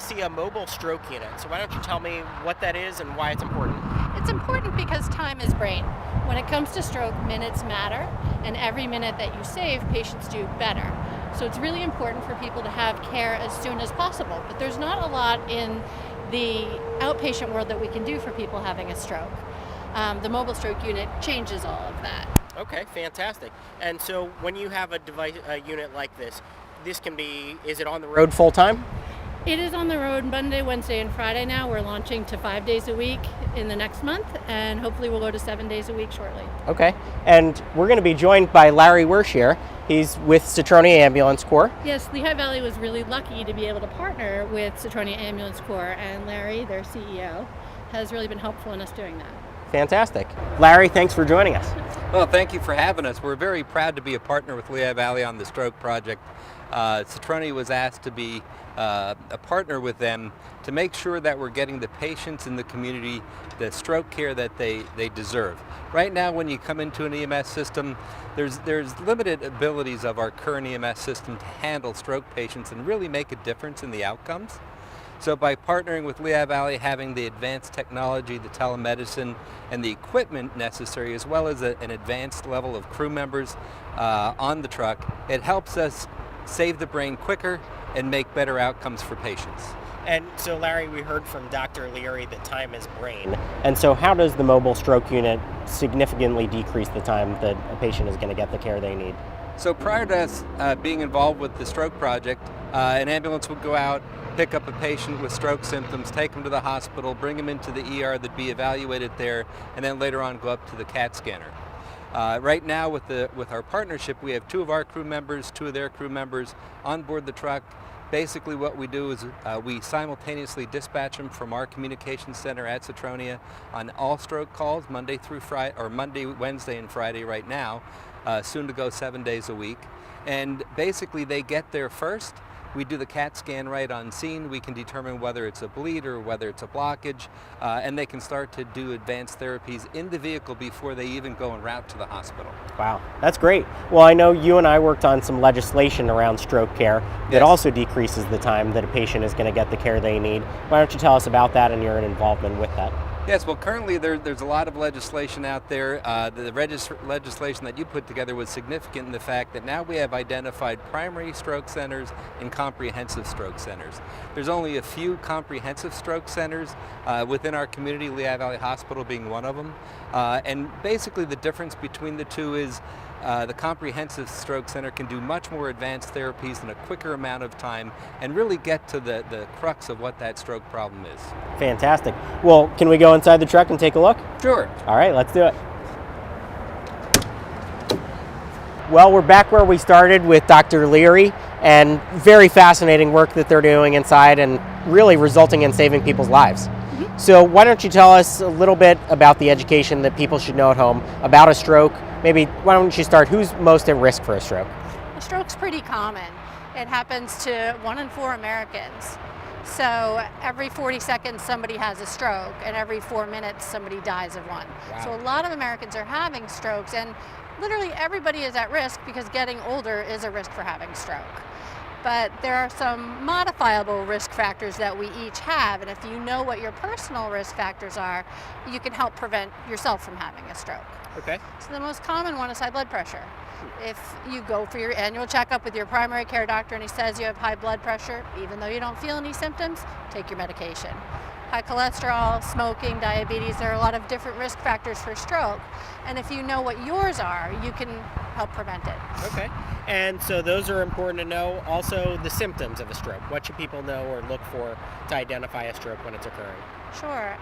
see a mobile stroke unit. So why don't you tell me what that is and why it's important? It's important because time is brain. When it comes to stroke, minutes matter, and every minute that you save, patients do better. So it's really important for people to have care as soon as possible. But there's not a lot in the outpatient world that we can do for people having a stroke. The mobile stroke unit changes all of that. Okay, fantastic. And so when you have a unit like this, is it on the road full time? It is on the road Monday, Wednesday, and Friday now. We're launching to 5 days a week in the next month, and hopefully we'll go to 7 days a week shortly. Okay, and we're going to be joined by Larry Wersch here. He's with Citronia Ambulance Corps. Yes, Lehigh Valley was really lucky to be able to partner with Citronia Ambulance Corps, and Larry, their CEO, has really been helpful in us doing that. Fantastic. Larry, thanks for joining us. Well, thank you for having us. We're very proud to be a partner with Lehigh Valley on the stroke project. Citronia was asked to be a partner with them to make sure that we're getting the patients in the community the stroke care that they deserve. Right now, when you come into an EMS system, there's limited abilities of our current EMS system to handle stroke patients and really make a difference in the outcomes. So by partnering with Lehigh Valley, having the advanced technology, the telemedicine, and the equipment necessary, as well as an advanced level of crew members on the truck, it helps us save the brain quicker and make better outcomes for patients. And so Larry, we heard from Dr. Leary that time is brain. And so how does the mobile stroke unit significantly decrease the time that a patient is going to get the care they need? So prior to us being involved with the stroke project, an ambulance would go out, pick up a patient with stroke symptoms, take them to the hospital, bring them into the ER, they'd be evaluated there, and then later on go up to the CAT scanner. Right now with our partnership, we have two of our crew members, two of their crew members on board the truck. Basically what we do is we simultaneously dispatch them from our communications center at Citronia on all stroke calls, Monday through Friday, or Monday, Wednesday, and Friday right now, soon to go 7 days a week. And basically they get there first. We do the CAT scan right on scene. We can determine whether it's a bleed or whether it's a blockage, and they can start to do advanced therapies in the vehicle before they even go en route to the hospital. Wow, that's great. Well, I know you and I worked on some legislation around stroke care that also decreases the time that a patient is going to get the care they need. Why don't you tell us about that and your involvement with that? Yes, well, currently there's a lot of legislation out there. The legislation that you put together was significant in the fact that now we have identified primary stroke centers and comprehensive stroke centers. There's only a few comprehensive stroke centers within our community, Lehigh Valley Hospital being one of them. And basically the difference between the two is the comprehensive stroke center can do much more advanced therapies in a quicker amount of time and really get to the crux of what that stroke problem is. Fantastic. Well, can we go inside the truck and take a look? Sure. All right, let's do it. Well, we're back where we started with Dr. Leary, and very fascinating work that they're doing inside and really resulting in saving people's lives. So why don't you tell us a little bit about the education that people should know at home about a stroke? Maybe why don't you start, who's most at risk for a stroke? A stroke's pretty common. It happens to 1 in 4 Americans. So every 40 seconds somebody has a stroke, and every 4 minutes somebody dies of one. Wow. So a lot of Americans are having strokes, and literally everybody is at risk because getting older is a risk for having stroke. But there are some modifiable risk factors that we each have, and if you know what your personal risk factors are, you can help prevent yourself from having a stroke. Okay. So the most common one is high blood pressure. If you go for your annual checkup with your primary care doctor and he says you have high blood pressure, even though you don't feel any symptoms, take your medication. High cholesterol, smoking, diabetes, there are a lot of different risk factors for stroke. And if you know what yours are, you can help prevent it. Okay. And so those are important to know. Also, the symptoms of a stroke. What should people know or look for to identify a stroke when it's occurring? Sure.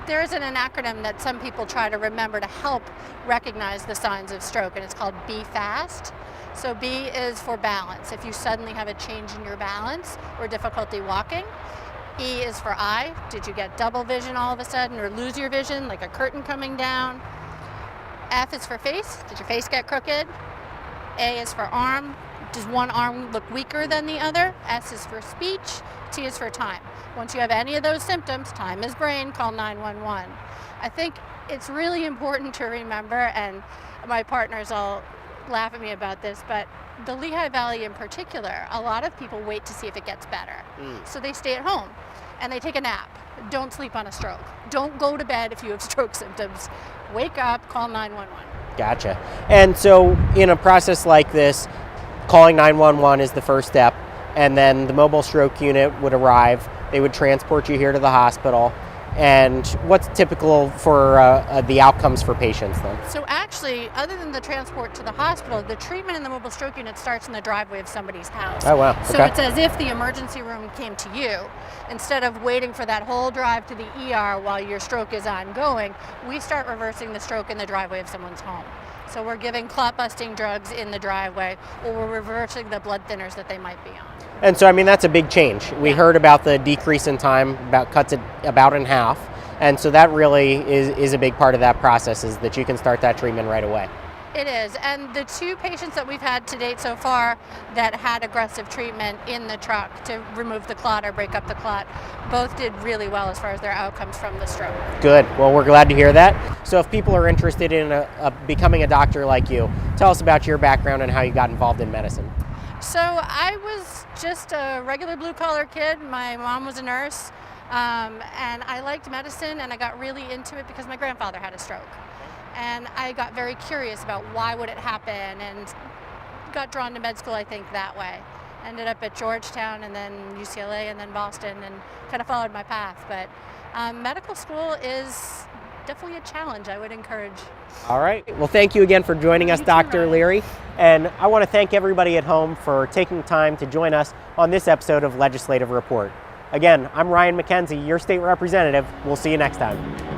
There is an acronym that some people try to remember to help recognize the signs of stroke, and it's called B FAST. So B is for balance. If you suddenly have a change in your balance or difficulty walking. E is for eye. Did you get double vision all of a sudden or lose your vision, like a curtain coming down? F is for face. Did your face get crooked? A is for arm. Does one arm look weaker than the other? S is for speech. T is for time. Once you have any of those symptoms, time is brain, call 911. I think it's really important to remember, and my partners all laugh at me about this, but the Lehigh Valley in particular, a lot of people wait to see if it gets better. So they stay at home and they take a nap. Don't sleep on a stroke. Don't go to bed if you have stroke symptoms. Wake up, call 911. Gotcha. And so in a process like this, calling 911 is the first step, and then the mobile stroke unit would arrive. They would transport you here to the hospital. And what's typical for the outcomes for patients then? So actually, other than the transport to the hospital, the treatment in the mobile stroke unit starts in the driveway of somebody's house. Oh, wow. So it's as if the emergency room came to you. Instead of waiting for that whole drive to the ER while your stroke is ongoing, we start reversing the stroke in the driveway of someone's home. So we're giving clot-busting drugs in the driveway, or we're reversing the blood thinners that they might be on. And so, I mean, that's a big change. We heard about the decrease in time, cuts it about in half. And so that really is a big part of that process, is that you can start that treatment right away. It is, and the 2 patients that we've had to date so far that had aggressive treatment in the truck to remove the clot or break up the clot, both did really well as far as their outcomes from the stroke. Good. Well, we're glad to hear that. So if people are interested in becoming a doctor like you, tell us about your background and how you got involved in medicine. So I was just a regular blue-collar kid. My mom was a nurse, and I liked medicine, and I got really into it because my grandfather had a stroke. And I got very curious about why would it happen, and got drawn to med school, I think, that way. Ended up at Georgetown and then UCLA and then Boston, and kind of followed my path. But medical school is definitely a challenge I would encourage. All right. Well, thank you again for joining us, Dr. Leary. And I want to thank everybody at home for taking time to join us on this episode of Legislative Report. Again, I'm Ryan Mackenzie, your state representative. We'll see you next time.